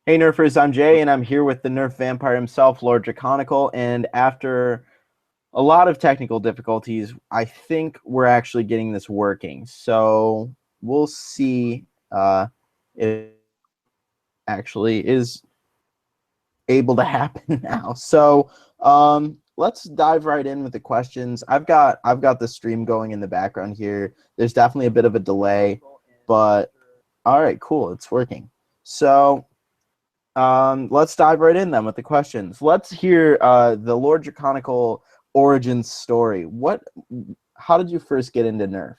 Hey Nerfers, I'm Jay, and I'm here with the Nerf Vampire himself, Lord Draconical. And after a lot of technical difficulties, I think we're actually getting this working. So we'll see if it actually is able to happen now. So let's dive right in with the questions. I've got the stream going in the background here. There's definitely a bit of a delay, but all right, cool, it's working. So let's dive right in then with the questions. Let's hear the Lord Draconical origin story. How did you first get into Nerf?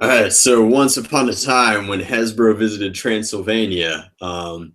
Alright, so once upon a time when Hasbro visited Transylvania, a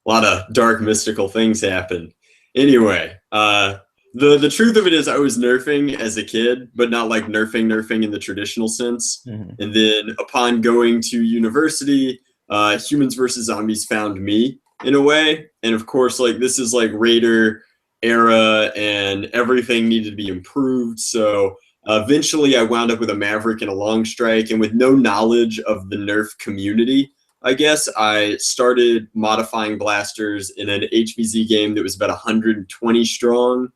lot of dark mystical things happened. Anyway, the truth of it is I was nerfing as a kid, but not like nerfing in the traditional sense. Mm-hmm. And then upon going to university, Humans versus Zombies found me in a way. And of course, like this is like Raider era and everything needed to be improved. So eventually I wound up with a Maverick and a Long Strike, and with no knowledge of the Nerf community, I guess I started modifying blasters in an HVZ game that was about 120 strong.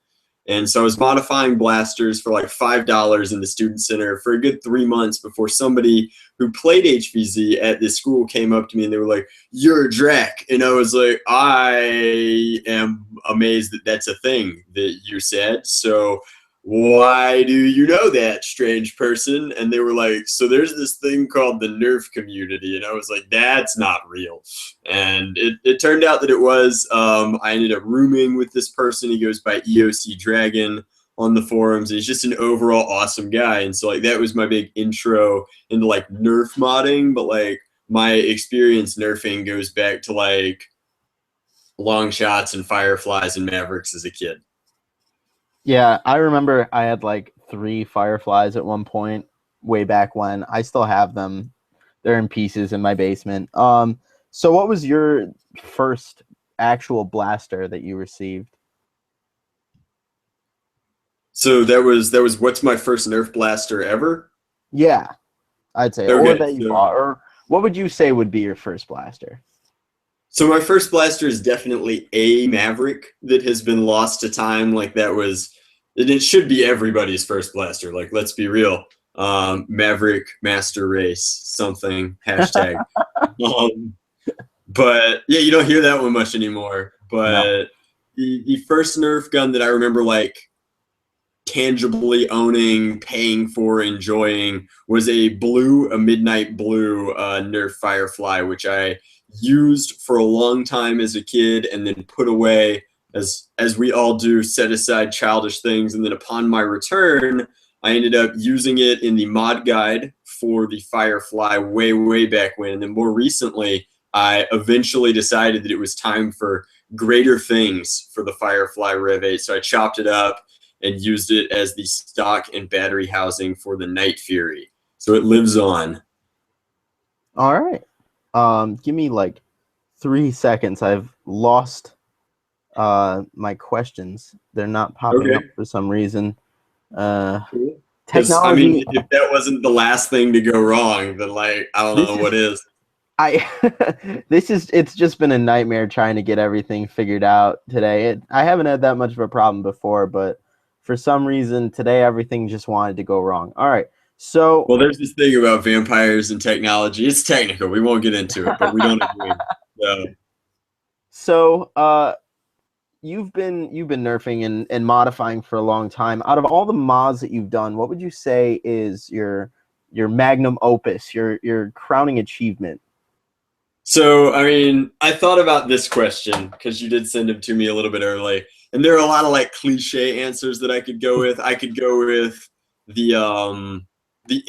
And so I was modifying blasters for like $5 in the student center for a good 3 months before somebody who played HVZ at this school came up to me and they were like, "You're a Drac." And I was like, "I am amazed that that's a thing that you said. So why do you know that, strange person?" And they were like, "So there's this thing called the Nerf community." And I was like, "That's not real." And it turned out that it was. I ended up rooming with this person. He goes by EOC Dragon on the forums. He's just an overall awesome guy. And so like that was my big intro into like Nerf modding. But like my experience nerfing goes back to like long shots and fireflies and mavericks as a kid. Yeah, I remember I had like 3 Fireflies at one point way back when. I still have them. They're in pieces in my basement. So what was your first actual blaster that you received? So that was what's my first Nerf blaster ever. Yeah, I'd say, or Okay, that you so bought, or what would you say would be your first blaster? so my first blaster is definitely a Maverick that has been lost to time. Like that was, and it should be everybody's first blaster. Like let's be real, Maverick Master Race something hashtag. Um, but yeah, you don't hear that one much anymore. No. But the first Nerf gun that I remember like tangibly owning, paying for, enjoying was a midnight blue Nerf Firefly, which I used for a long time as a kid and then put away as we all do, set aside childish things. And then upon my return, I ended up using it in the mod guide for the Firefly way back when. And then more recently, I eventually decided that it was time for greater things for the Firefly Rev 8. So I chopped it up and used it as the stock and battery housing for the Night Fury. So it lives on. All right. Give me like 3 seconds. I've lost my questions. They're not popping up Okay. for some reason. Uh, Cool. Because I technology. mean, if that wasn't the last thing to go wrong, then like I don't This know is what is. I. It's just been a nightmare trying to get everything figured out today. I haven't had that much of a problem before, but for some reason today everything just wanted to go wrong. All right. So Well, there's this thing about vampires and technology. It's technical. We won't get into it, but we don't agree. So so you've been nerfing and modifying for a long time. Out of all the mods that you've done, what would you say is your magnum opus, your crowning achievement? So, I mean, I thought about this question because you did send them to me a little bit early, and there are a lot of like cliche answers that I could go with. I could go with the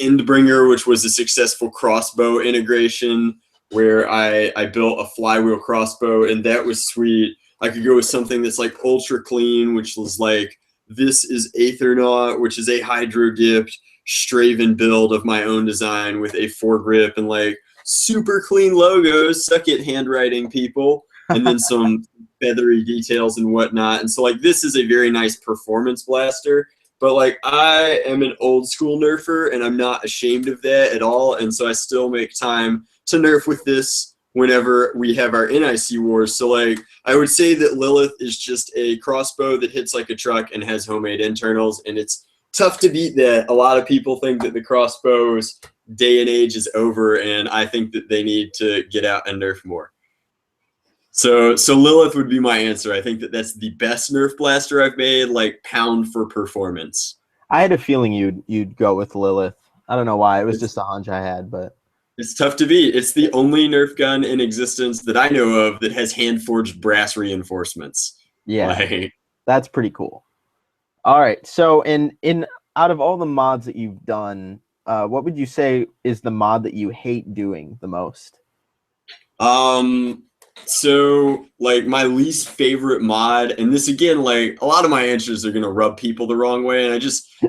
Endbringer, which was a successful crossbow integration where I built a flywheel crossbow, and that was sweet. I could go with something that's like ultra clean, which was like this is Aethernaut, which is a hydro dipped Straven build of my own design with a foregrip and like super clean logos, suck it handwriting people, and then some feathery details and whatnot. And so like this is a very nice performance blaster, but like I am an old school nerfer and I'm not ashamed of that at all. And so I still make time to nerf with this whenever we have our NIC wars. So like I would say that Lilith is just a crossbow that hits like a truck and has homemade internals, and it's tough to beat that. A lot of people think that the crossbow's day and age is over, and I think that they need to get out and nerf more. So Lilith would be my answer. I think that that's the best Nerf blaster I've made, like pound for performance. I had a feeling you'd go with Lilith. I don't know why. It was just a hunch I had, but it's tough to beat. It's the only Nerf gun in existence that I know of that has hand-forged brass reinforcements. Yeah, like, that's pretty cool. All right, so in out of all the mods that you've done, what would you say is the mod that you hate doing the most? So like my least favorite mod, and this again, like a lot of my answers are gonna rub people the wrong way, and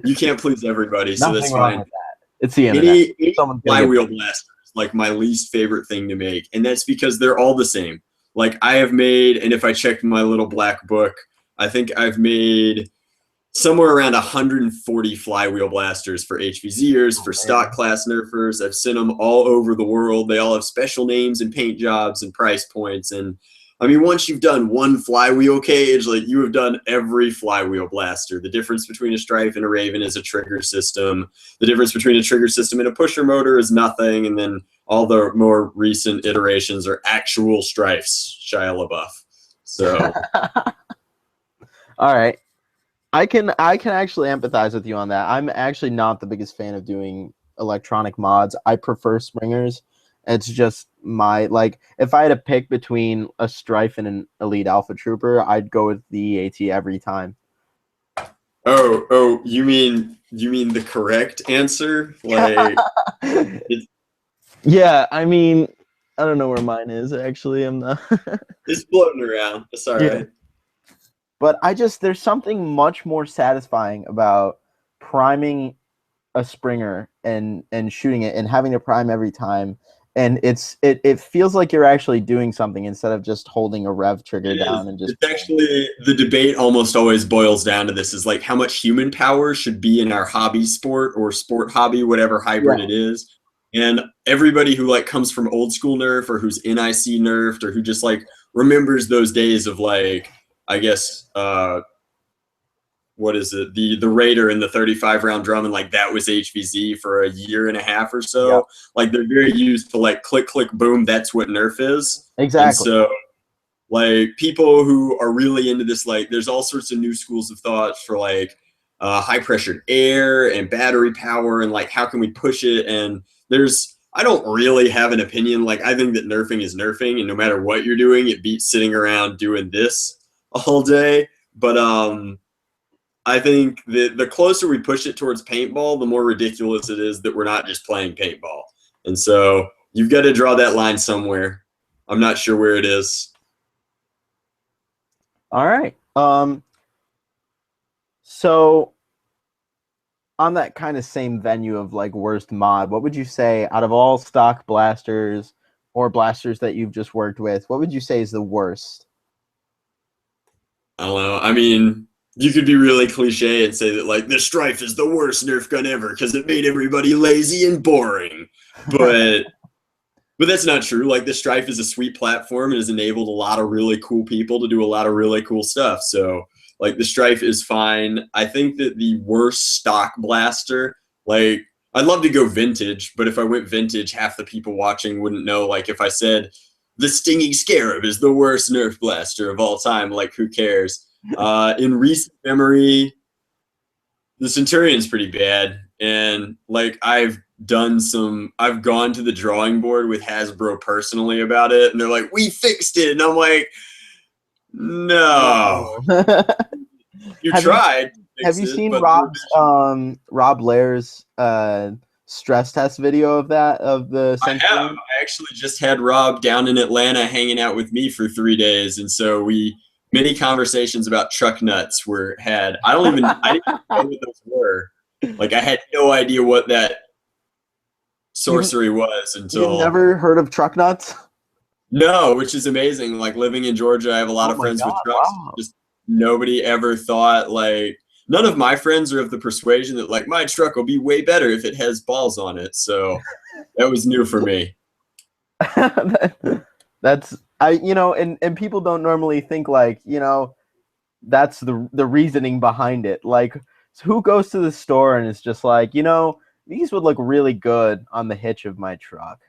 you can't please everybody, so that's fine. With that. It's the internet. Any flywheel blaster is like my least favorite thing to make, and that's because they're all the same. Like I have made, and if I check my little black book, I think I've made somewhere around 140 flywheel blasters for HVZers, for stock class nerfers. I've sent them all over the world. They all have special names and paint jobs and price points. And I mean, once you've done one flywheel cage, like you have done every flywheel blaster. The difference between a Strife and a Raven is a trigger system. The difference between a trigger system and a pusher motor is nothing. And then all the more recent iterations are actual Strifes, Shia LaBeouf. So. All right. I can actually empathize with you on that. I'm actually not the biggest fan of doing electronic mods. I prefer springers. It's just my, like, if I had to pick between a Strife and an Elite Alpha Trooper, I'd go with the EAT every time. Oh, you mean the correct answer? Like yeah, I mean, I don't know where mine is actually. I'm not it's floating around. It's all right. But there's something much more satisfying about priming a Springer and shooting it and having to prime every time. And it feels like you're actually doing something instead of just holding a rev trigger down and just. It's actually, the debate almost always boils down to this: is like how much human power should be in our hobby sport or sport hobby, whatever hybrid it is. And everybody who like comes from old school Nerf or who's NIC nerfed or who just like remembers those days of like, I guess, what is it? The Raider and the 35 round drum, and like that was HVZ for a year and a half or so. Yep. Like they're very used to like click, click, boom. That's what Nerf is. Exactly. And so like people who are really into this, like there's all sorts of new schools of thought for like high pressured air and battery power and like how can we push it? And I don't really have an opinion. Like I think that nerfing is nerfing, and no matter what you're doing, it beats sitting around doing this all day. But I think that the closer we push it towards paintball, the more ridiculous it is that we're not just playing paintball. And so you've got to draw that line somewhere. I'm not sure where it is. All right. So on that kind of same venue of like worst mod, what would you say out of all stock blasters or blasters that you've just worked with, what would you say is the worst? I don't know. I mean, you could be really cliche and say that like the Strife is the worst Nerf gun ever because it made everybody lazy and boring. But that's not true. Like the Strife is a sweet platform and has enabled a lot of really cool people to do a lot of really cool stuff. So like the Strife is fine. I think that the worst stock blaster, like I'd love to go vintage, but if I went vintage, half the people watching wouldn't know. Like if I said the Stinging Scarab is the worst Nerf blaster of all time, like who cares? In recent memory, the Centurion's pretty bad. And like I've gone to the drawing board with Hasbro personally about it, and they're like, we fixed it. And I'm like, no. You tried. Have you seen Rob Lair's stress test video of the Centurion? I have. I actually just had Rob down in Atlanta hanging out with me for 3 days, and so many conversations about truck nuts were had. I didn't even know what those were. Like I had no idea what that sorcery was until. You've never heard of truck nuts? No, which is amazing. Like living in Georgia, I have a lot of friends with trucks. Wow. Just nobody ever thought like. None of my friends are of the persuasion that like my truck will be way better if it has balls on it. So that was new for me. That's and people don't normally think like, that's the reasoning behind it. Like, so who goes to the store and is just like, these would look really good on the hitch of my truck.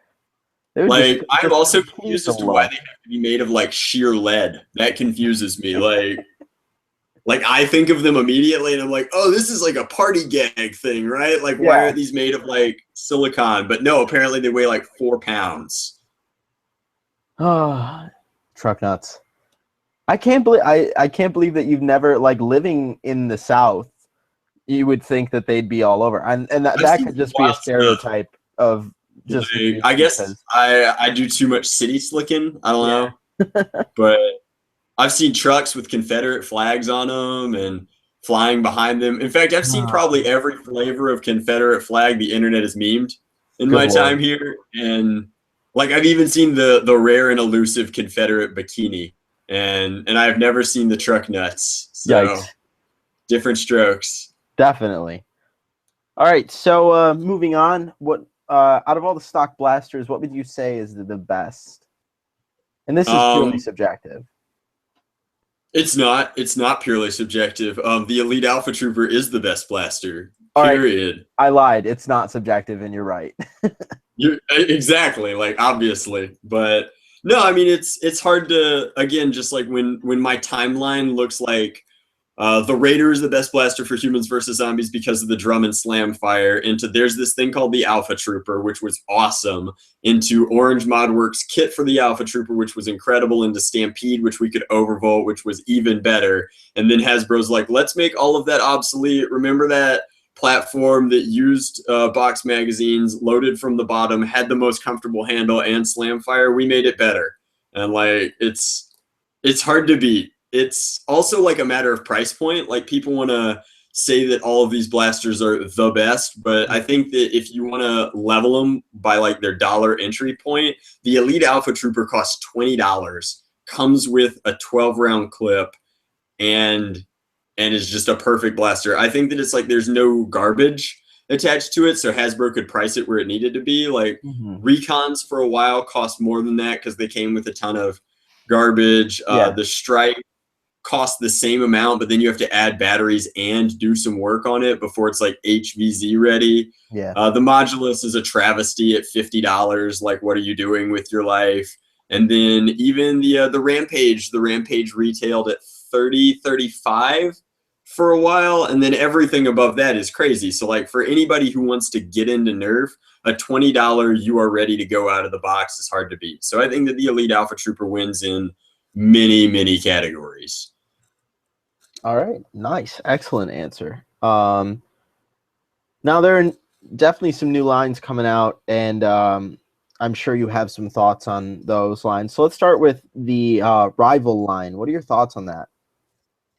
They would Like, I'm just also complete confused the as to why look. they have to be made of like sheer lead. That confuses me. Like I think of them immediately and I'm like, oh, this is like a party gag thing, right? Like, why Yeah. aren't these made of like silicon? But no, apparently they weigh like 4 pounds. Oh, truck nuts. I can't believe that you've never like living in the South. You would think that they'd be all over, and I've that seen could just be a lots of stereotype of just like, me I guess because I do too much city slicking. I don't yeah. know, but I've seen trucks with Confederate flags on them and flying behind them. In fact, I've seen probably every flavor of Confederate flag the internet has memed in Good my time lord. here, and like I've even seen the rare and elusive Confederate bikini, and I've never seen the truck nuts. So Yikes. different strokes. Definitely. All right, so moving on, what out of all the stock blasters, what would you say is the best? And this is purely Um, subjective. it's not purely subjective. The Elite Alpha Trooper is the best blaster. All right, Period. I lied. It's not subjective, and you're right. You're exactly like obviously, but no, I mean it's hard to again just like when my timeline looks like the Raider is the best blaster for humans versus zombies because of the drum and slam fire. Into there's this thing called the Alpha Trooper, which was awesome. Into Orange Modworks kit for the Alpha Trooper, which was incredible. Into Stampede, which we could overvolt, which was even better. And then Hasbro's like, let's make all of that obsolete. Remember that platform that used box magazines, loaded from the bottom, had the most comfortable handle and slam fire? We made it better. And like it's hard to beat. It's also like a matter of price point. Like people want to say that all of these blasters are the best, but I think that if you want to level them by like their dollar entry point, the Elite Alpha Trooper costs $20, comes with a 12 round clip, and is just a perfect blaster. I think that it's like there's no garbage attached to it, so Hasbro could price it where it needed to be. Like Mhm. Recons for a while cost more than that because they came with a ton of garbage. Yeah, The Strike cost the same amount, but then you have to add batteries and do some work on it before it's like HVZ ready. yeah. The Modulus is a travesty at $50. Like, what are you doing with your life? And then even the Rampage retailed at 30, 35 for a while, and then everything above that is crazy. So like for anybody who wants to get into Nerf, a $20 you are ready to go out of the box is hard to beat. So I think that the Elite Alpha Trooper wins in many categories. All right, nice, excellent answer. Now there are definitely some new lines coming out, and I'm sure you have some thoughts on those lines. So let's start with the rival line. What are your thoughts on that?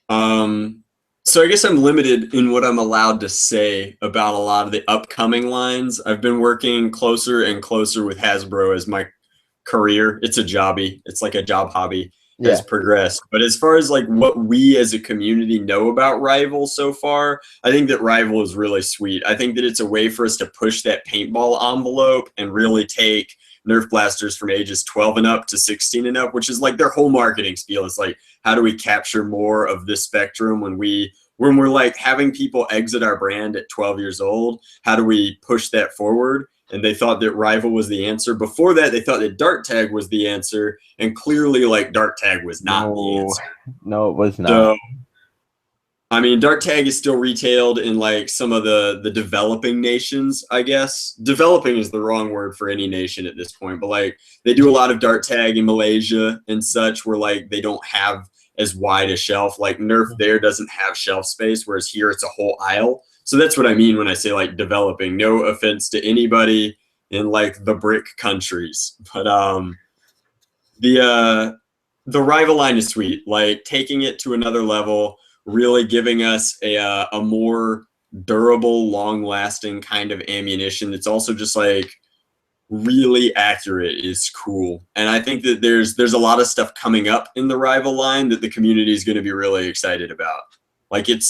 Um, so I guess I'm limited in what I'm allowed to say about a lot of the upcoming lines. I've been working closer and closer with Hasbro as my career. It's a jobby. It's like a job hobby has Yeah. progressed. But as far as like what we as a community know about Rival so far, I think that Rival is really sweet. I think that it's a way for us to push that paintball envelope and really take Nerf blasters from ages 12 and up to 16 and up, which is like their whole marketing spiel. It's like, how do we capture more of this spectrum when we're like having people exit our brand at 12 years old? How do we push that forward? And they thought that Rival was the answer. Before that, they thought that Dart Tag was the answer, and clearly, like, Dart Tag was not the No, answer. no, it was not. So, I mean, Dart Tag is still retailed in like some of the developing nations, I guess. Developing is the wrong word for any nation at this point, but like they do a lot of Dart Tag in Malaysia and such, where like they don't have as wide a shelf. Like Nerf there doesn't have shelf space, whereas here it's a whole aisle. So that's what I mean when I say like developing. No offense to anybody in like the brick countries, but the uh the rival line is sweet. Like taking it to another level, really giving us a more durable, long-lasting kind of ammunition. That's also just like really accurate is cool. And I think that there's a lot of stuff coming up in the rival line that the community is going to be really excited about. Like it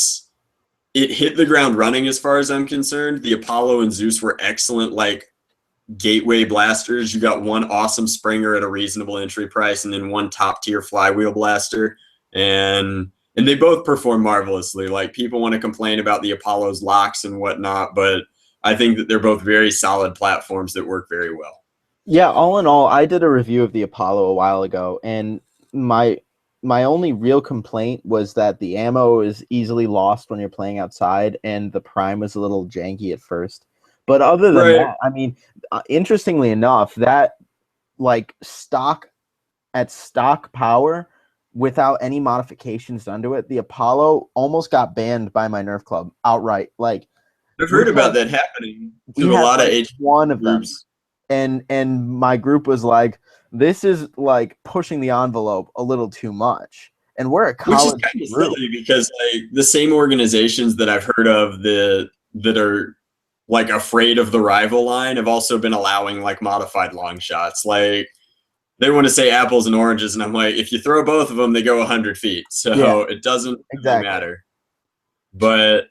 hit the ground running as far as I'm concerned. The Apollo and Zeus were excellent, like gateway blasters. You got one awesome Springer at a reasonable entry price, and then one top tier flywheel blaster, and they both perform marvelously. Like, people want to complain about the Apollo's locks and whatnot, but I think that they're both very solid platforms that work very well. Yeah, all in all, I did a review of the Apollo a while ago, and my only real complaint was that the ammo is easily lost when you're playing outside, and the prime was a little janky at first. But other than Right. that, I mean, interestingly enough, that like stock power without any modifications done to it, the Apollo almost got banned by my Nerf club outright. Like, I've we heard about had that happening we to a had lot of like H one of them, groups. and my group was like, this is like pushing the envelope a little too much, and we're a Which is college kind of group. silly because like the same organizations that I've heard of that are like afraid of the rival line have also been allowing like modified long shots. Like, they want to say apples and oranges, and I'm like, if you throw both of them, they go 100 feet, Yeah, so it doesn't really exactly. matter. But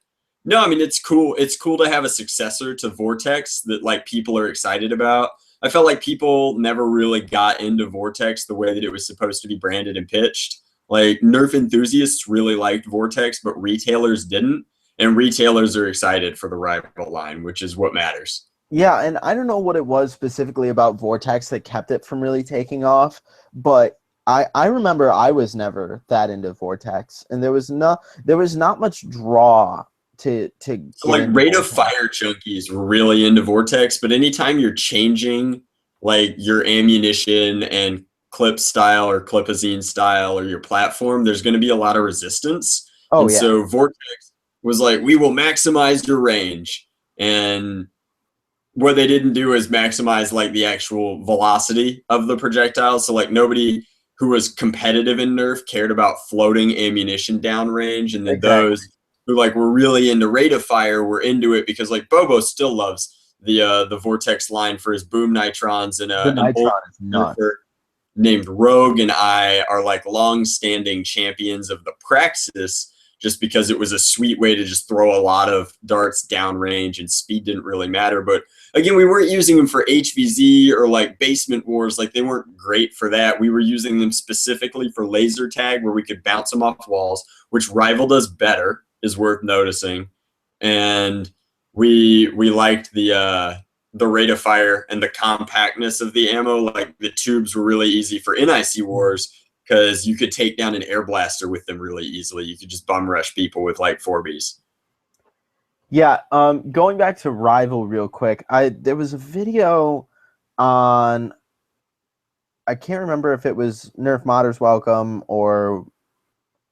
no, I mean, it's cool. It's cool to have a successor to Vortex that like people are excited about. I felt like people never really got into Vortex the way that it was supposed to be branded and pitched. Like, Nerf enthusiasts really liked Vortex, but retailers didn't. And retailers are excited for the rival line, which is what matters. Yeah, and I don't know what it was specifically about Vortex that kept it from really taking off, but I remember I was never that into Vortex, and there was not much draw to So, get like, into rate of Vortex. fire junkies were really into Vortex, but anytime you're changing like your ammunition and clip style or clipazine style or your platform, there's going to be a lot of resistance. Oh And yeah, so Vortex was like, we will maximize your range. And what they didn't do is maximize like the actual velocity of the projectile. So like, nobody who was competitive in Nerf cared about floating ammunition downrange, and then exactly. those who like were really into rate of fire were into it because like Bobo still loves the Vortex line for his boom nitrons, and The an old Nitron is nuts. Nerfer named Rogue and I are like long-standing champions of the Praxis, just because it was a sweet way to just throw a lot of darts downrange and speed didn't really matter. But again, we weren't using them for HVZ or like basement wars. Like, they weren't great for that. We were using them specifically for laser tag, where we could bounce them off walls, which Rival does better, is worth noticing. And we liked the rate of fire and the compactness of the ammo. Like, the tubes were really easy for NIC wars because you could take down an air blaster with them really easily. You could just bum rush people with like 4Bs. Yeah, going back to Rival real quick, there was a video on, I can't remember if it was Nerf Modders Welcome or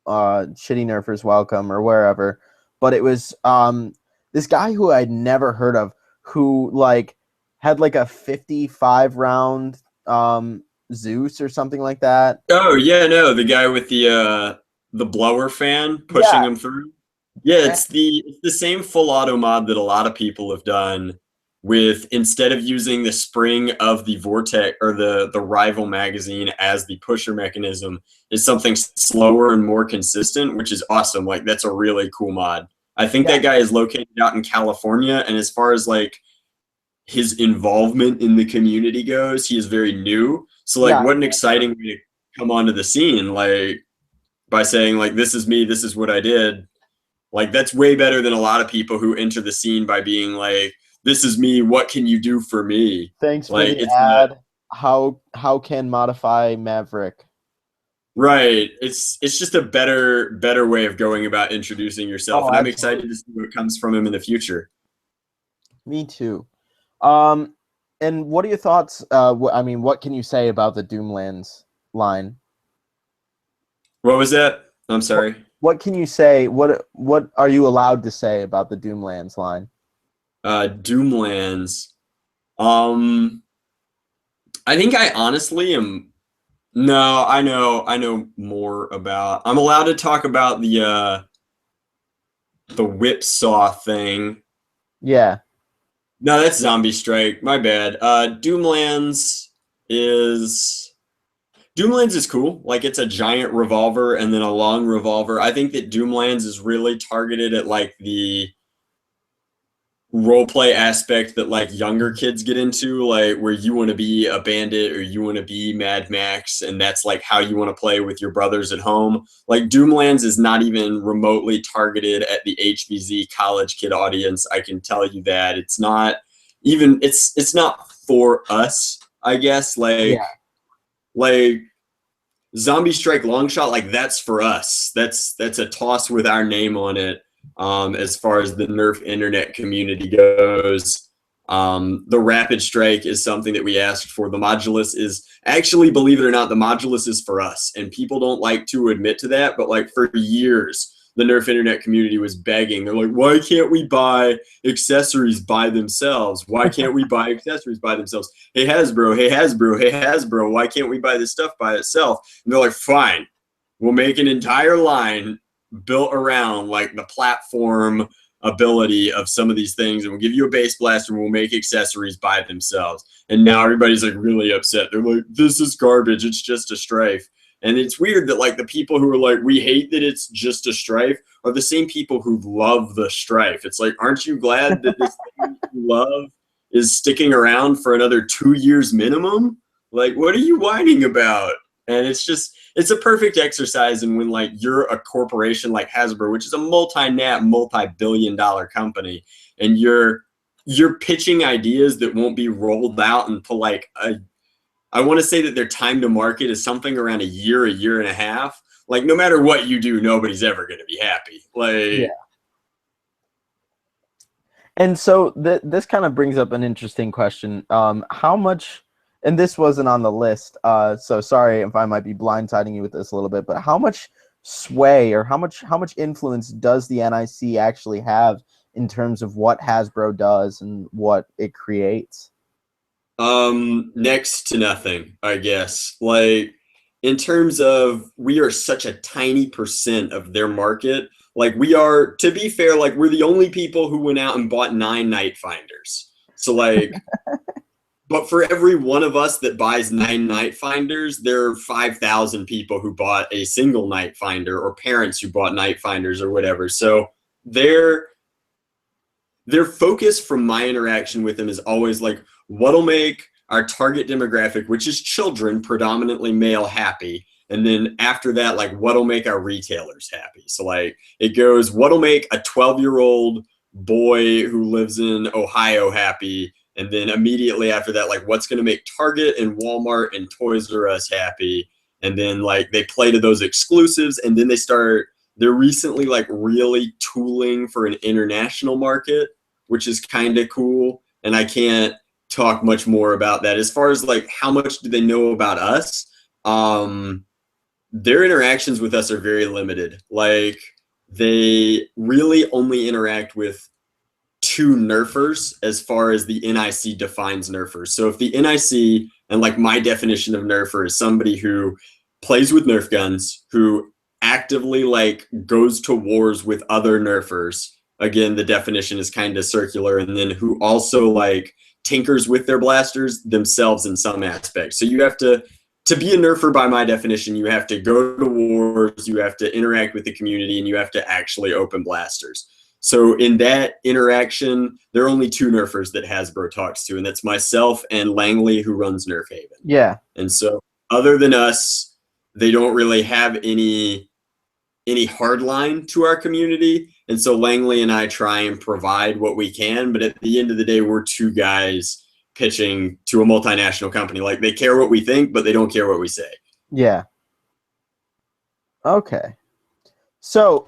Shitty Nerfers Welcome or wherever, but it was this guy who I'd never heard of, who like had like a 55 round Zeus or something like that. Oh yeah, no, the guy with the blower fan pushing Yeah. him through. Yeah, it's the same full auto mod that a lot of people have done, with, instead of using the spring of the Vortex or the rival magazine as the pusher mechanism, is something slower and more consistent, which is awesome. Like, that's a really cool mod. I think Yeah. that guy is located out in California, and as far as like his involvement in the community goes, he is very new. So like, Yeah. what an exciting way to come onto the scene, like by saying like, this is me, this is what I did. Like, that's way better than a lot of people who enter the scene by being like, this is me, what can you do for me? Thanks for Like, the it's ad. How can modify Maverick? right. It's just a better way of going about introducing yourself. Oh, And I'm absolutely. excited to see what comes from him in the future. Me too. And what are your thoughts? I mean, what can you say about the Doomlands line? What was that? I'm sorry. What can you say? What are you allowed to say about the Doomlands line? Doomlands. Um, I think I honestly am. No, I know more about. I'm allowed to talk about the whipsaw thing. Yeah, No, that's Zombie Strike. My bad. Is Doomlands is cool. Like, it's a giant revolver and then a long revolver. I think that Doomlands is really targeted at like role play aspect that like younger kids get into, like where you want to be a bandit or you want to be Mad Max, and that's like how you want to play with your brothers at home. Like Doomlands is not even remotely targeted at the HBZ college kid audience. I can tell you that it's not even it's not for us, I guess. Like Zombie Strike Longshot, like that's for us. That's a toss with our name on it. As far as the Nerf internet community goes, the Rapid Strike is something that we asked for. The Modulus is actually, believe it or not, the Modulus is for us, and people don't like to admit to that. But like for years, the Nerf internet community was begging. They're like, "Why can't we buy accessories by themselves? Why can't we buy accessories by themselves? Hey Hasbro, hey Hasbro, hey Hasbro, why can't we buy this stuff by itself?" And they're like, "Fine, we'll make an entire line built around like the platform ability of some of these things, and we'll give you a base blaster and we'll make accessories by themselves." And now everybody's like really upset. They're like, "This is garbage, it's just a Strife." And it's weird that like the people who are like, "We hate that it's just a Strife," are the same people who love the Strife. It's like, aren't you glad that this thing you love is sticking around for another 2 years minimum? Like, what are you whining about? And it's a perfect exercise. And when like you're a corporation like Hasbro, which is a multi-billion-dollar company, and you're pitching ideas that won't be rolled out until like I want to say that their time to market is something around a year and a half. Like no matter what you do, nobody's ever going to be happy. Like, Yeah. And so this kind of brings up an interesting question. How much, and this wasn't on the list, so sorry if I might be blindsiding you with this a little bit, but how much sway or how much influence does the NIC actually have in terms of what Hasbro does and what it creates? Next to nothing, I guess. Like in terms of we are such a tiny percent of their market. Like we are, to be fair, like we're the only people who went out and bought 9 Night Finders. So like, but for every one of us that buys 9 Night Finders, there are 5,000 people who bought a single Night Finder, or parents who bought Night Finders or whatever. So their focus from my interaction with them is always like, what'll make our target demographic, which is children, predominantly male, happy. And then after that, like what'll make our retailers happy. So like it goes, what'll make a 12-year-old boy who lives in Ohio happy. And then immediately after that, like what's going to make Target and Walmart and Toys R Us happy. And then like they play to those exclusives, and then they're recently like really tooling for an international market, which is kind of cool. And I can't talk much more about that. As far as like how much do they know about us, their interactions with us are very limited. Like they really only interact with 2 nerfers as far as the NIC defines nerfers. So if the NIC, and like my definition of nerfer, is somebody who plays with Nerf guns, who actively like goes to wars with other nerfers. Again, the definition is kind of circular. And then who also like tinkers with their blasters themselves in some aspects. So you have to be a nerfer by my definition, you have to go to wars, you have to interact with the community, and you have to actually open blasters. So in that interaction, there are only 2 nerfers that Hasbro talks to, and that's myself and Langley, who runs Nerf Haven. Yeah. And so other than us, they don't really have any hard line to our community. And so Langley and I try and provide what we can, but at the end of the day, we're 2 guys pitching to a multinational company. Like they care what we think, but they don't care what we say. Yeah. Okay. So,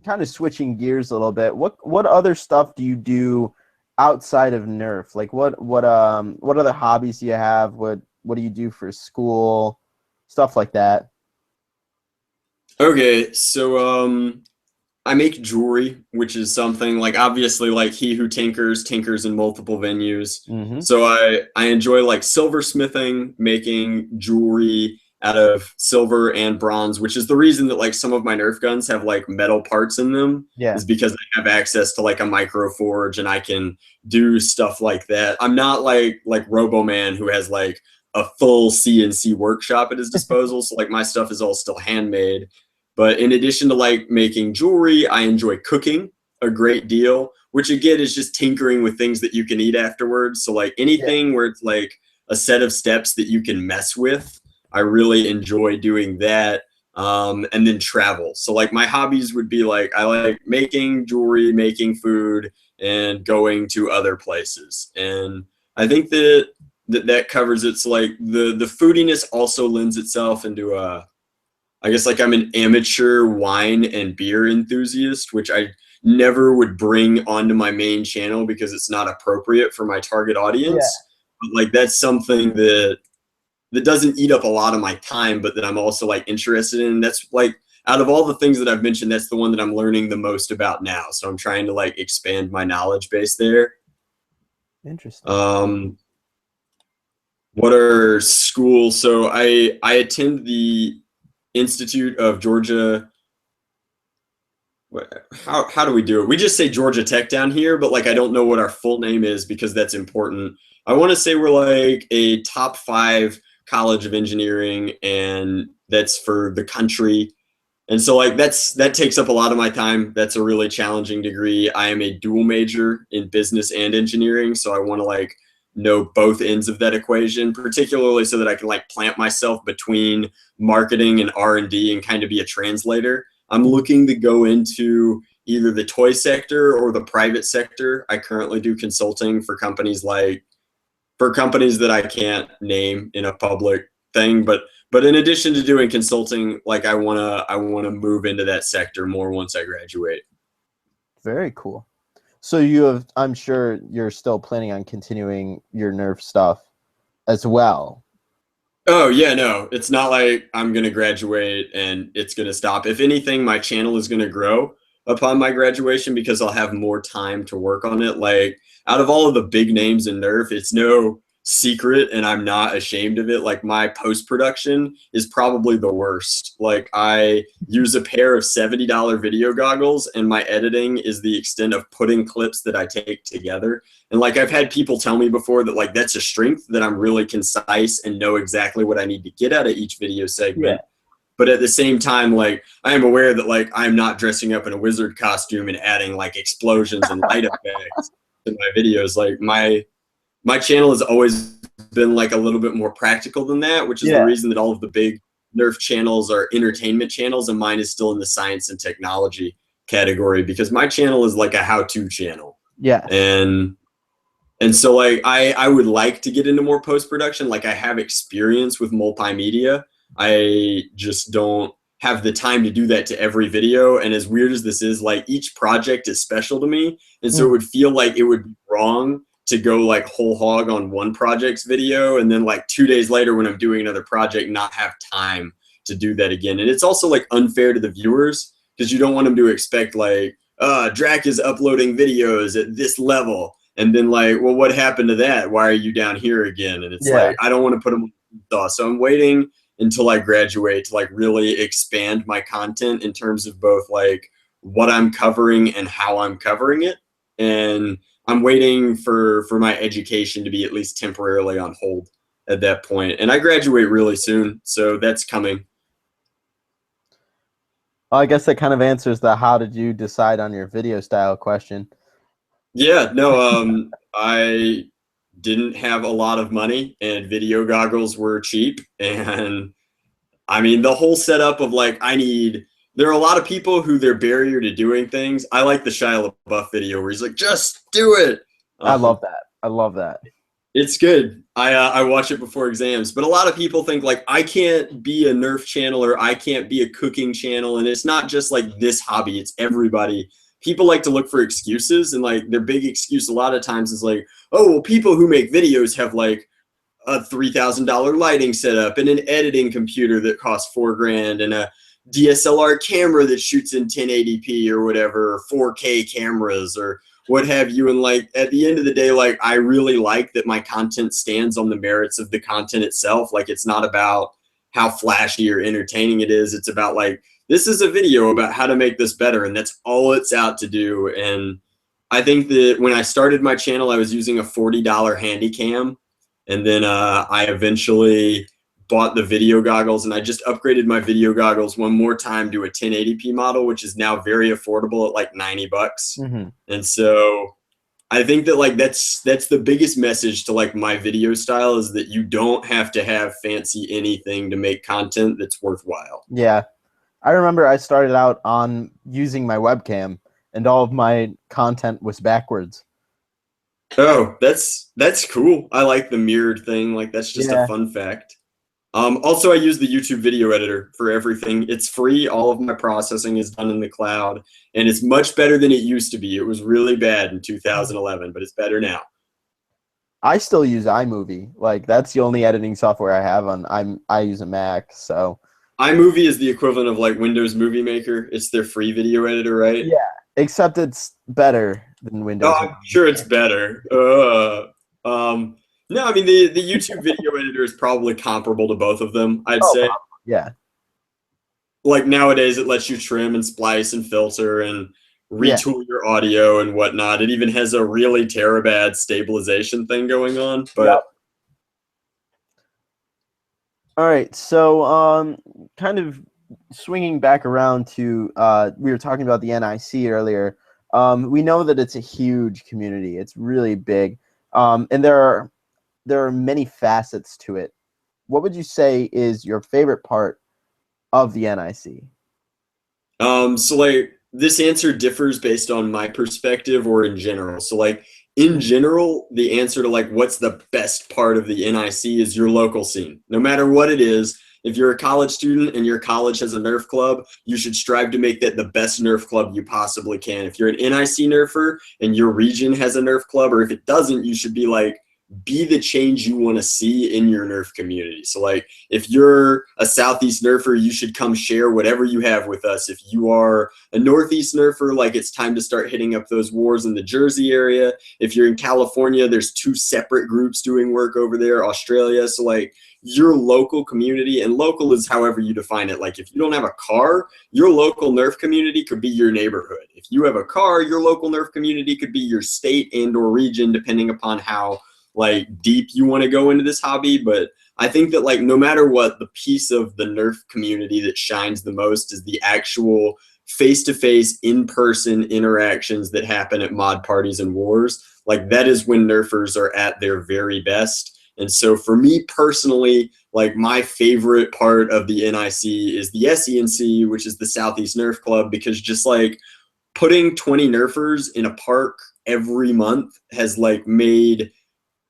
kind of switching gears a little bit. What other stuff do you do outside of Nerf? Like what other hobbies do you have? What do you do for school? Stuff like that. Okay, so I make jewelry, which is something like obviously like he who tinkers in multiple venues. Mm-hmm. So I enjoy like silversmithing, making jewelry out of silver and bronze, which is the reason that like some of my Nerf guns have like metal parts in them. Yeah. Is because I have access to like a micro forge and I can do stuff like that. I'm not like Roboman, who has like a full CNC workshop at his disposal. So like my stuff is all still handmade. But in addition to like making jewelry, I enjoy cooking a great deal, which again is just tinkering with things that you can eat afterwards. So like anything where it's like a set of steps that you can mess with, I really enjoy doing that. And then travel. So like my hobbies would be like, I like making jewelry, making food, and going to other places. And I think that covers it. So like the foodiness also lends itself into I guess like I'm an amateur wine and beer enthusiast, which I never would bring onto my main channel because it's not appropriate for my target audience. But like that's something that doesn't eat up a lot of my time, but that I'm also like interested in. That's like out of all the things that I've mentioned, that's the one that I'm learning the most about now. So I'm trying to like expand my knowledge base there. Interesting. What are schools? So I attend the Institute of Georgia. How do we do it? We just say Georgia Tech down here, but like I don't know what our full name is because that's important. I want to say we're like a top 5 college of engineering, and that's for the country. And so like that takes up a lot of my time. That's a really challenging degree. I am a dual major in business and engineering, so I want to like know both ends of that equation, particularly so that I can like plant myself between marketing and R&D and kind of be a translator. I'm looking to go into either the toy sector or the private sector. I currently do consulting for companies that I can't name in a public thing, but in addition to doing consulting, like I wanna move into that sector more once I graduate. Very cool. So I'm sure you're still planning on continuing your Nerf stuff as well. Oh yeah, no, it's not like I'm gonna graduate and it's gonna stop. If anything, my channel is gonna grow upon my graduation because I'll have more time to work on it. Like out of all of the big names in Nerf, it's no secret and I'm not ashamed of it. Like my post-production is probably the worst. Like I use a pair of $70 video goggles and my editing is the extent of putting clips that I take together. And like I've had people tell me before that like that's a strength, that I'm really concise and know exactly what I need to get out of each video segment. But at the same time, like I am aware that like I'm not dressing up in a wizard costume and adding like explosions and light effects to my videos. Like my channel has always been like a little bit more practical than that, which is the reason that all of the big Nerf channels are entertainment channels and mine is still in the science and technology category, because my channel is like a how-to channel. And so like I would like to get into more post-production. Like I have experience with multimedia. I just don't have the time to do that to every video. And as weird as this is, like each project is special to me. And so it would feel like it would be wrong to go like whole hog on one project's video and then like 2 days later when I'm doing another project not have time to do that again. And it's also like unfair to the viewers because you don't want them to expect like Drac is uploading videos at this level and then like, well, what happened to that? Why are you down here again? And it's like I don't want to put them on. So I'm waiting until I graduate to like really expand my content in terms of both like what I'm covering and how I'm covering it. And I'm waiting for my education to be at least temporarily on hold at that point. And I graduate really soon, so that's coming. Well, I guess that kind of answers the how did you decide on your video style question. Yeah, no, I didn't have a lot of money and video goggles were cheap. And I mean, the whole setup of like, there are a lot of people who their barrier to doing things. I like the Shia LaBeouf video where he's like, just do it. I love that. I love that. It's good. I watch it before exams, but a lot of people think like I can't be a Nerf channel or I can't be a cooking channel. And it's not just like this hobby, it's everybody. People like to look for excuses, and like their big excuse a lot of times is like, oh, well, people who make videos have like a $3,000 lighting setup and an editing computer that costs $4,000 and a DSLR camera that shoots in 1080p or whatever, or 4K cameras or what have you. And like at the end of the day, like I really like that my content stands on the merits of the content itself. Like it's not about how flashy or entertaining it is. It's about like, this is a video about how to make this better, and that's all it's out to do. And I think that when I started my channel, I was using a $40 handy cam, and then I eventually bought the video goggles, and I just upgraded my video goggles one more time to a 1080p model, which is now very affordable at like $90. Mm-hmm. And so I think that like that's the biggest message to like my video style, is that you don't have to have fancy anything to make content that's worthwhile. Yeah. I remember I started out on using my webcam, and all of my content was backwards. Oh, that's cool. I like the mirrored thing. Like that's just a Yeah. fun fact. Also, I use the YouTube video editor for everything. It's free. All of my processing is done in the cloud, and it's much better than it used to be. It was really bad in 2011, but it's better now. I still use iMovie. Like that's the only editing software I have on. I use a Mac, so iMovie is the equivalent of like Windows Movie Maker. It's their free video editor, right? yeah. Except it's better than Windows. Oh, I'm sure it's better. No, I mean the YouTube video editor is probably comparable to both of them, I'd say. Yeah. Like nowadays, it lets you trim and splice and filter and retool your audio and whatnot. It even has a really terabad stabilization thing going on. But yep. All right, so kind of swinging back around to we were talking about the NIC earlier. We know that it's a huge community. It's really big, and there are many facets to it. What would you say is your favorite part of the NIC? So like this answer differs based on my perspective or in general. So like in general, the answer to like what's the best part of the NIC is your local scene. No matter what it is, if you're a college student and your college has a Nerf club, you should strive to make that the best Nerf club you possibly can. If you're an NIC Nerfer and your region has a Nerf club, or if it doesn't, you should be like, be the change you want to see in your Nerf community. So like if you're a Southeast Nerfer, you should come share whatever you have with us. If you are a Northeast Nerfer, like it's time to start hitting up those wars in the Jersey area. If you're in California, there's 2 separate groups doing work over there, Australia. So like your local community, and local is however you define it. Like if you don't have a car, your local Nerf community could be your neighborhood. If you have a car, your local Nerf community could be your state and or region, depending upon how like deep you want to go into this hobby. But I think that like no matter what, the piece of the Nerf community that shines the most is the actual face-to-face in-person interactions that happen at mod parties and wars. Like that is when Nerfers are at their very best. And so for me personally, like my favorite part of the NIC is the SENC, which is the Southeast Nerf Club, because just like putting 20 Nerfers in a park every month has like made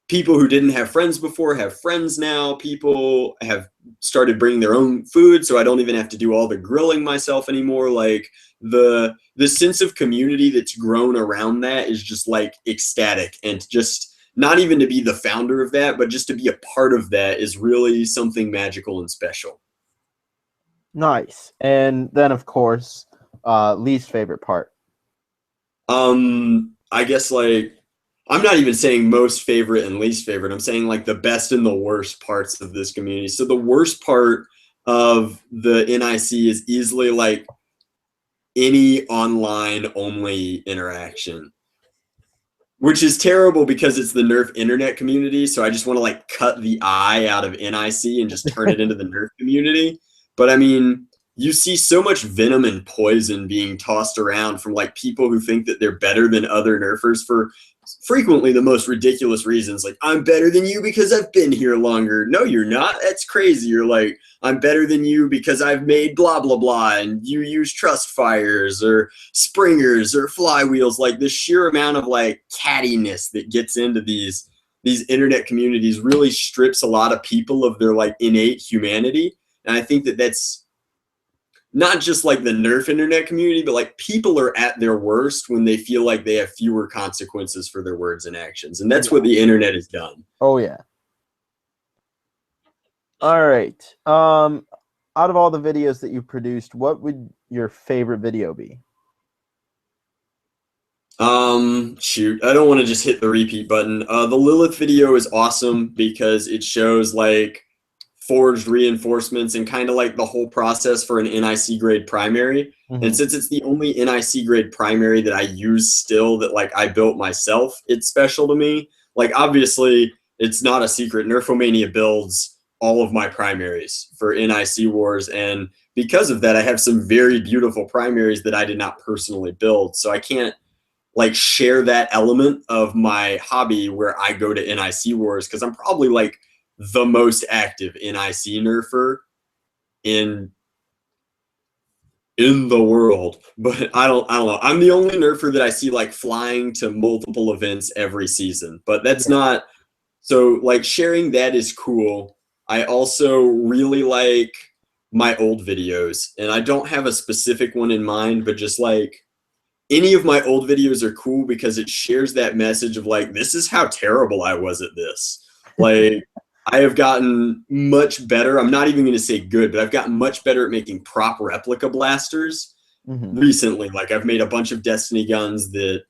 people who didn't have friends before have friends now. People have started bringing their own food, so I don't even have to do all the grilling myself anymore. Like the sense of community that's grown around that is just like ecstatic, and just not even to be the founder of that, but just to be a part of that is really something magical and special. Nice. And then of course, least favorite part. I guess like I'm not even saying most favorite and least favorite. I'm saying like the best and the worst parts of this community. So the worst part of the NIC is easily like any online only interaction, which is terrible because it's the Nerf internet community. So I just want to like cut the I out of NIC and just turn it into the Nerf community. But I mean, you see so much venom and poison being tossed around from like people who think that they're better than other Nerfers for frequently the most ridiculous reasons. Like, I'm better than you because I've been here longer. No, you're not. That's crazy. You're like, I'm better than you because I've made blah, blah, blah, and you use trust fires or springers or flywheels. Like the sheer amount of like cattiness that gets into these internet communities really strips a lot of people of their like innate humanity. And I think that that's not just like the Nerf internet community, but like people are at their worst when they feel like they have fewer consequences for their words and actions. And that's what the internet has done. Oh yeah. All right. Out of all the videos that you produced, what would your favorite video be? Shoot, I don't want to just hit the repeat button. The Lilith video is awesome because it shows like forged reinforcements and kind of like the whole process for an NIC grade primary. Mm-hmm. And since it's the only NIC grade primary that I use still that like I built myself, it's special to me. Like obviously it's not a secret. Nerfomania builds all of my primaries for NIC Wars, and because of that, I have some very beautiful primaries that I did not personally build. So I can't like share that element of my hobby where I go to NIC Wars, because I'm probably like the most active NIC nerfer in the world. But I don't know. I'm the only nerfer that I see like flying to multiple events every season. But that's not so like sharing that is cool. I also really like my old videos, and I don't have a specific one in mind, but just like any of my old videos are cool because it shares that message of like, this is how terrible I was at this. Like, I have gotten much better. I'm not even going to say good, but I've gotten much better at making prop replica blasters recently. Like, I've made a bunch of Destiny guns that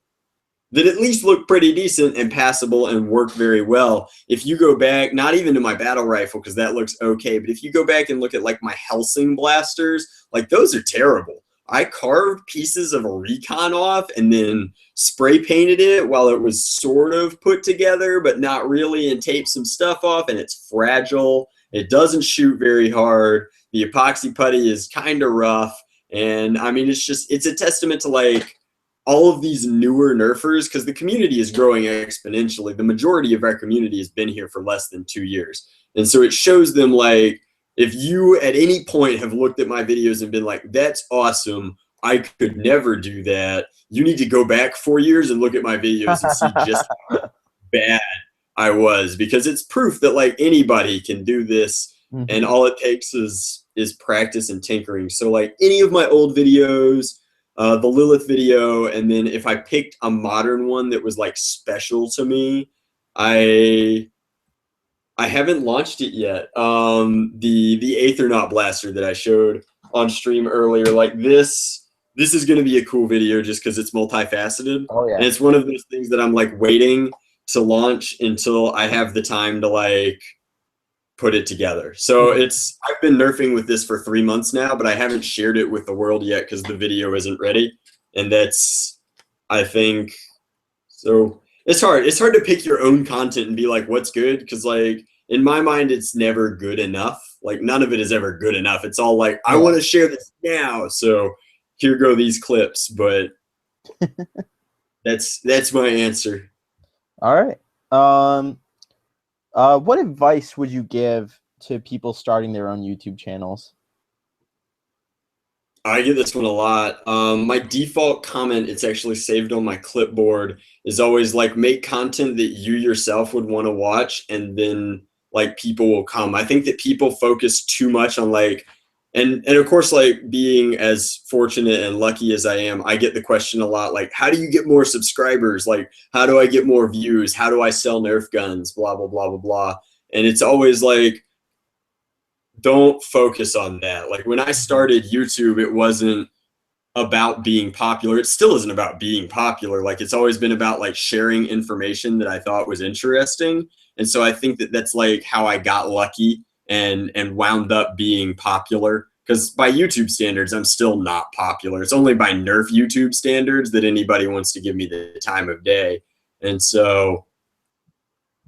at least look pretty decent and passable and work very well. If you go back, not even to my battle rifle, because that looks okay, but if you go back and look at like my Helsing blasters, like those are terrible. I carved pieces of a recon off and then spray painted it while it was sort of put together, but not really, and taped some stuff off, and it's fragile. It doesn't shoot very hard. The epoxy putty is kind of rough. And I mean, it's a testament to like all of these newer nerfers, because the community is growing exponentially. The majority of our community has been here for less than 2 years. And so it shows them like, if you at any point have looked at my videos and been like, that's awesome, I could never do that, you need to go back 4 years and look at my videos and see just how bad I was, because it's proof that like anybody can do this, and all it takes is practice and tinkering. So like any of my old videos, the Lilith video, and then if I picked a modern one that was like special to me, I haven't launched it yet. The Aethernaut blaster that I showed on stream earlier, like this is going to be a cool video just because it's multifaceted. Oh yeah. And it's one of those things that I'm like waiting to launch until I have the time to like put it together. So I've been nerfing with this for 3 months now, but I haven't shared it with the world yet because the video isn't ready. And that's, I think, so it's hard. It's hard to pick your own content and be like, what's good? Because like in my mind, it's never good enough. Like none of it is ever good enough. It's all like, I want to share this now, so here go these clips. But that's my answer. All right. What advice would you give to people starting their own YouTube channels? I get this one a lot. My default comment, it's actually saved on my clipboard, is always like, make content that you yourself would want to watch, and then like people will come. I think that people focus too much on like, and of course, like being as fortunate and lucky as I am, I get the question a lot, like, how do you get more subscribers? Like, how do I get more views? How do I sell Nerf guns? Blah, blah, blah, blah, blah. And it's always like, don't focus on that. Like when I started YouTube, it wasn't about being popular. It still isn't about being popular. Like it's always been about like sharing information that I thought was interesting. And so I think that that's like how I got lucky and wound up being popular. Because by YouTube standards, I'm still not popular. It's only by Nerf YouTube standards that anybody wants to give me the time of day. And so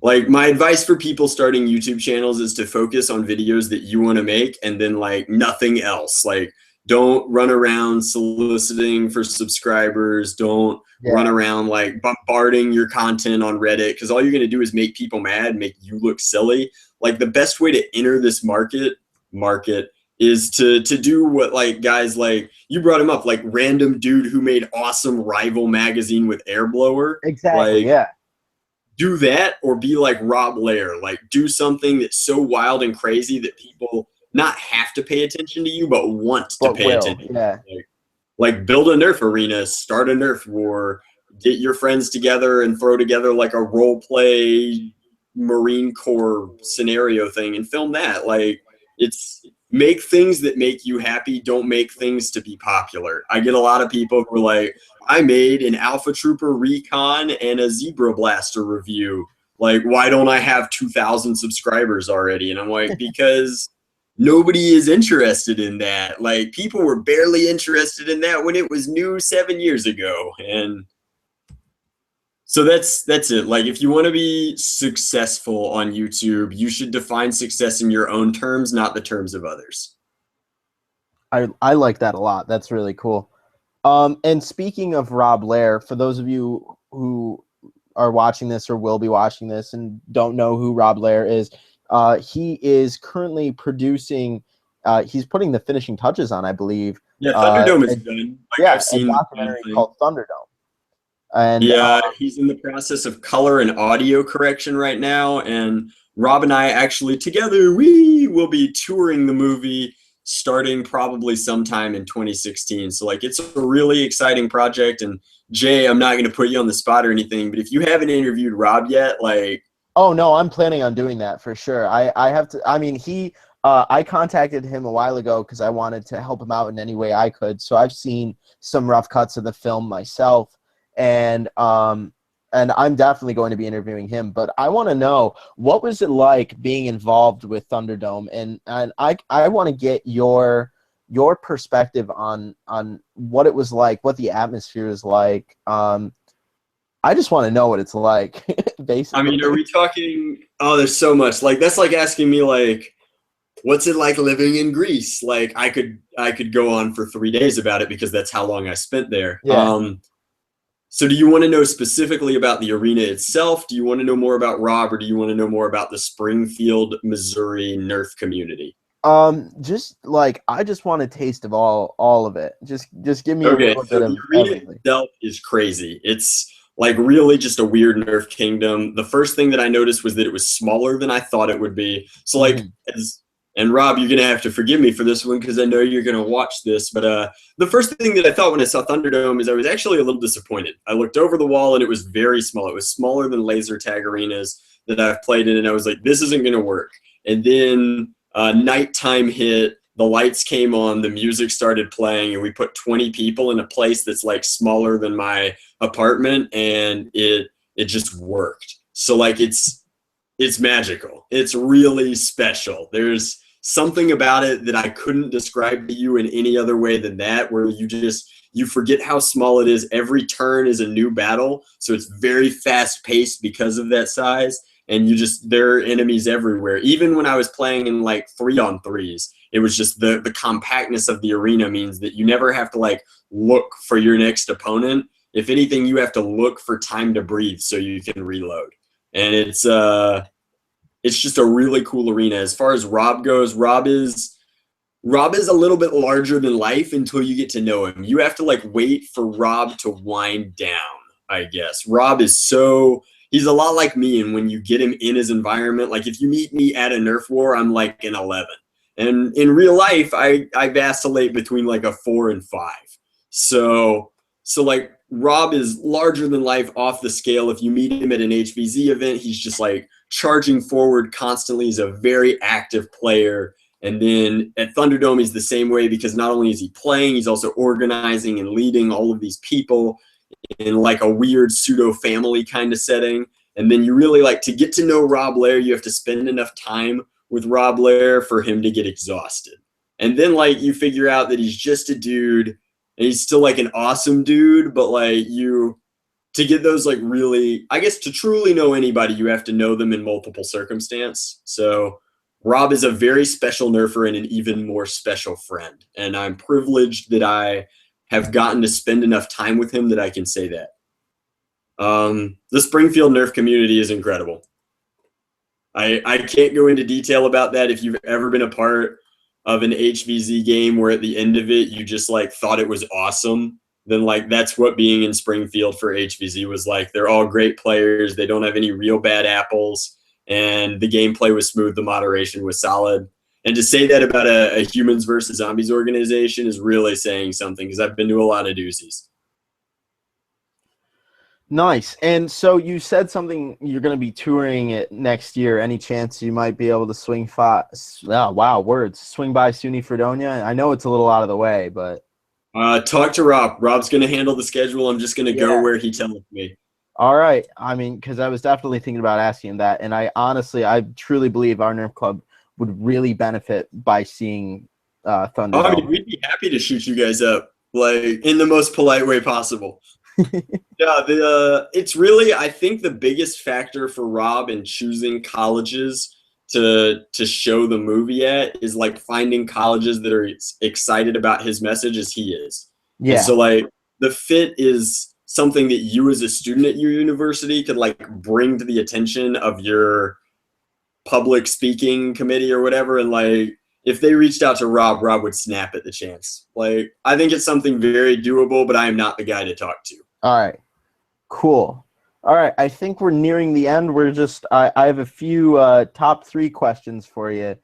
like my advice for people starting YouTube channels is to focus on videos that you want to make, and then like nothing else. Like don't run around soliciting for subscribers. Don't run around like bombarding your content on Reddit, because all you're going to do is make people mad, make you look silly. Like the best way to enter this market is to do what like guys like you brought him up, like random dude who made awesome rival magazine with air blower. Exactly. Like, do that, or be like Rob Lair. Like do something that's so wild and crazy that people not have to pay attention to you, but want to pay attention. Yeah. Like build a Nerf arena, start a Nerf war, get your friends together and throw together like a role play Marine Corps scenario thing and film that. Like it's make things that make you happy. Don't make things to be popular. I get a lot of people who are like, I made an Alpha Trooper recon and a Zebra Blaster review. Like, why don't I have 2,000 subscribers already? And I'm like, because nobody is interested in that. Like, people were barely interested in that when it was new 7 years ago. And So that's it. Like if you want to be successful on YouTube, you should define success in your own terms, not the terms of others. I like that a lot. That's really cool. And speaking of Rob Lair, for those of you who are watching this or will be watching this and don't know who Rob Lair is, he is currently producing. He's putting the finishing touches on, I believe. Yeah, Thunderdome is done. Like Yeah, I've a seen the documentary thing. called Thunderdome. And Yeah, he's in the process of color and audio correction right now. And Rob and I actually together, we will be touring the movie starting probably sometime in 2016. So like it's a really exciting project. And Jay, I'm not going to put you on the spot or anything, but if you haven't interviewed Rob yet, like, oh no, I'm planning on doing that for sure. I have to. I mean, I contacted him a while ago because I wanted to help him out in any way I could. So I've seen some rough cuts of the film myself, and I'm definitely going to be interviewing him. But I want to know, what was it like being involved with Thunderdome, and I want to get your perspective on what it was like, what the atmosphere is like. I just want to know what it's like, I basically. mean, are we talking? Oh, there's so much. Like that's like asking me like, what's it like living in Greece? Like I could go on for 3 days about it because that's how long I spent there. Yeah. So do you want to know specifically about the arena itself? Do you want to know more about Rob, or do you want to know more about the Springfield, Missouri Nerf community? Just like, I just want a taste of all of it. Just give me a Okay, little so bit the of arena everything. itself is crazy. It's like really just a weird Nerf kingdom. The first thing that I noticed was that it was smaller than I thought it would be. So like Mhm. as and Rob, you're gonna have to forgive me for this one because I know you're gonna watch this. But the first thing that I thought when I saw Thunderdome is I was actually a little disappointed. I looked over the wall and it was very small. It was smaller than laser tag arenas that I've played in, and I was like, this isn't gonna work. And then nighttime hit, the lights came on, the music started playing, and we put 20 people in a place that's like smaller than my apartment, and it just worked. So like it's magical. It's really special. There's something about it that I couldn't describe to you in any other way than that, where you forget how small it is. Every turn is a new battle, so it's very fast paced because of that size. And there are enemies everywhere. Even when I was playing in like 3-on-3s, it was just the compactness of the arena means that you never have to like look for your next opponent. If anything, you have to look for time to breathe so you can reload. And it's just a really cool arena. As far as Rob goes, Rob is a little bit larger than life until you get to know him. You have to like wait for Rob to wind down, I guess. Rob is he's a lot like me, and when you get him in his environment, like if you meet me at a Nerf war, I'm like an 11. And in real life, I vacillate between like a 4 and 5. So like Rob is larger than life off the scale. If you meet him at an HVZ event, he's just like charging forward constantly. He's a very active player. And then at Thunderdome, he's the same way because not only is he playing, he's also organizing and leading all of these people in like a weird pseudo family kind of setting. And then you really like to get to know Rob Lair, you have to spend enough time with Rob Lair for him to get exhausted. And then like you figure out that he's just a dude, and he's still like an awesome dude, but like to get those like really, I guess to truly know anybody, you have to know them in multiple circumstance. So Rob is a very special nerfer and an even more special friend. And I'm privileged that I have gotten to spend enough time with him that I can say that. The Springfield Nerf community is incredible. I can't go into detail about that. If you've ever been a part of an HVZ game where at the end of it, you just like thought it was awesome, then like that's what being in Springfield for HVZ was like. They're all great players. They don't have any real bad apples, and the gameplay was smooth. The moderation was solid. And to say that about a humans versus zombies organization is really saying something, because I've been to a lot of doozies. Nice. And so you said something, you're going to be touring it next year. Any chance you might be able to swing swing by SUNY Fredonia? I know it's a little out of the way, but Talk to Rob. Rob's going to handle the schedule. I'm just going to go yeah. where he tells me. All right. I mean, because I was definitely thinking about asking that, and I truly believe our Nerf Club would really benefit by seeing Oh, I Thunderdome. mean, we'd be happy to shoot you guys up, like in the most polite way possible. Yeah, the it's really, I think the biggest factor for Rob in choosing colleges to show the movie at is like finding colleges that are excited about his message as he is. And Yeah. so like the fit is something that you as a student at your university could like bring to the attention of your public speaking committee or whatever, and like if they reached out to Rob, Rob would snap at the chance. Like I think it's something very doable, but I am not the guy to talk to. All right. Cool. All right. I think we're nearing the end. I have a few top 3 questions for you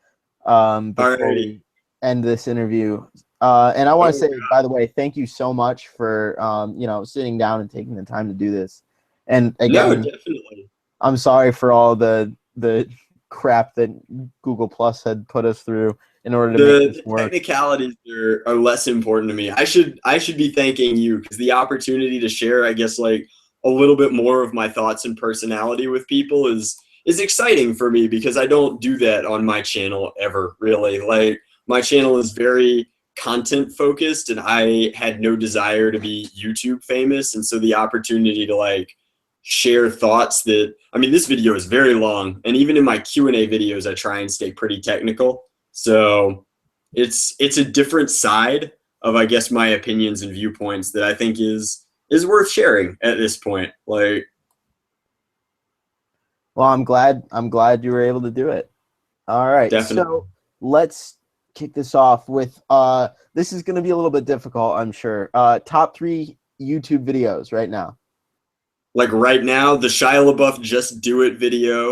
before Alrighty. we end this interview. And I want to say, by the way, thank you so much for sitting down and taking the time to do this. And No, again, definitely. I'm sorry for all the crap that Google Plus had put us through in order to make this The work. technicalities are less important to me. I should be thanking you because the opportunity to share, I guess, like a little bit more of my thoughts and personality with people is exciting for me because I don't do that on my channel ever, really. Like my channel is very content focused and I had no desire to be YouTube famous, and so the opportunity to like share thoughts that, I mean, this video is very long, and even in my Q&A videos I try and stay pretty technical. So it's a different side of, I guess, my opinions and viewpoints that I think is worth sharing at this point. Like, Well, I'm glad you were able to do it. All right. definitely. So let's kick this off with this is going to be a little bit difficult, I'm sure. Top 3 YouTube videos right now. Like right now, the Shia LaBeouf "Just Do It" video,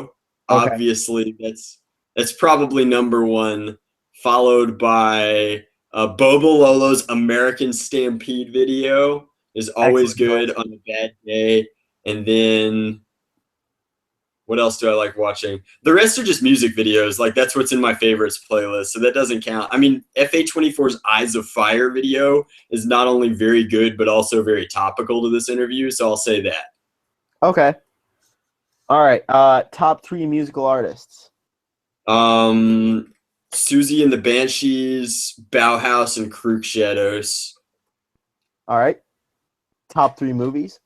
Okay. obviously that's probably number 1, followed by Bobo Lolo's American Stampede video is always Excellent good choice. on a bad day. And then what else do I like watching? The rest are just music videos. Like that's what's in my favorites playlist, so that doesn't count. I mean, FA24's Eyes of Fire video is not only very good, but also very topical to this interview, so I'll say that. Okay. All right. Top 3 musical artists. Susie and the Banshees, Bauhaus, and Crook Shadows. All right. Top 3 movies.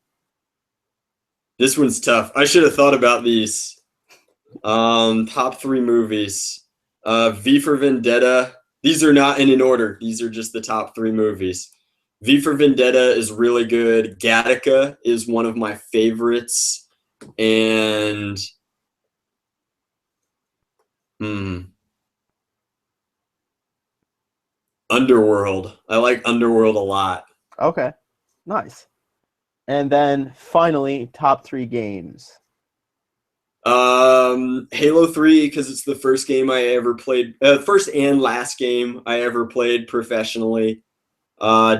This one's tough. I should have thought about these. Top 3 movies. V for Vendetta. These are not in an order. These are just the top 3 movies. V for Vendetta is really good. Gattaca is one of my favorites. And Underworld. I like Underworld a lot. Okay. Nice. And then finally, top 3 games. Halo 3 because it's the first game I ever played, first and last game I ever played professionally.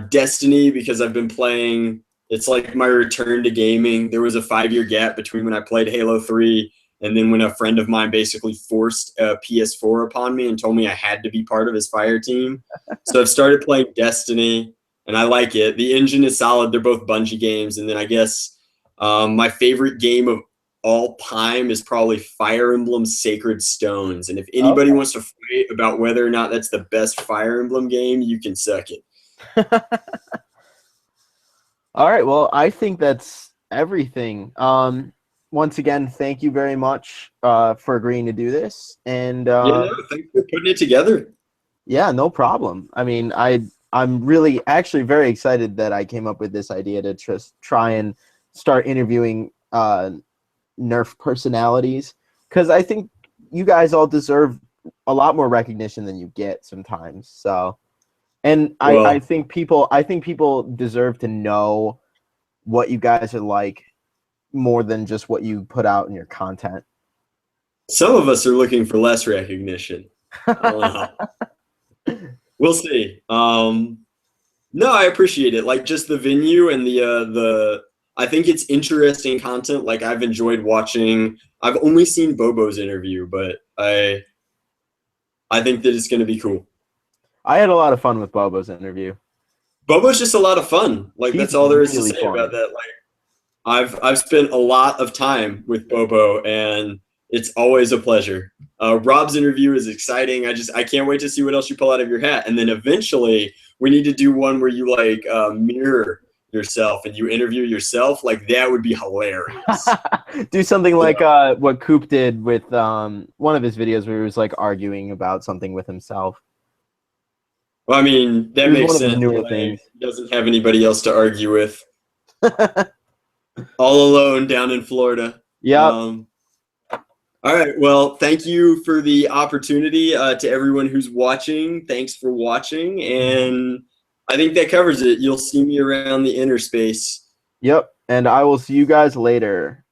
Destiny because I've been playing. It's like my return to gaming. There was a 5-year gap between when I played Halo 3 and then when a friend of mine basically forced a PS4 upon me and told me I had to be part of his fire team. So I've started playing Destiny, and I like it. The engine is solid. They're both Bungie games. And then I guess my favorite game of all time is probably Fire Emblem Sacred Stones. And if anybody wants to fight about whether or not that's the best Fire Emblem game, you can suck it. All right. Well, I think that's everything. Once again, thank you very much for agreeing to do this. And thanks for putting it together. Yeah, no problem. I mean, I'm really actually very excited that I came up with this idea to just try and start interviewing Nerf personalities, because I think you guys all deserve a lot more recognition than you get sometimes. So, and I think people deserve to know what you guys are like more than just what you put out in your content. Some of us are looking for less recognition. We'll see. No, I appreciate it. Like just the venue and the I think it's interesting content. Like I've enjoyed watching. I've only seen Bobo's interview, but I think that it's going to be cool. I had a lot of fun with Bobo's interview. Bobo's just a lot of fun. Like that's all there is to say about that. Like I've spent a lot of time with Bobo, and it's always a pleasure. Rob's interview is exciting. I can't wait to see what else you pull out of your hat. And then eventually we need to do one where you like mirror yourself and you interview yourself, like that would be hilarious. Do something like what Coop did with one of his videos where he was like arguing about something with himself. Well, I mean, that It was makes one of his sense. newer Like, things. he doesn't have anybody else to argue with. All alone down in Florida. Yeah. All right. Well, thank you for the opportunity to everyone who's watching. Thanks for watching. And I think that covers it. You'll see me around the inner space. Yep. And I will see you guys later.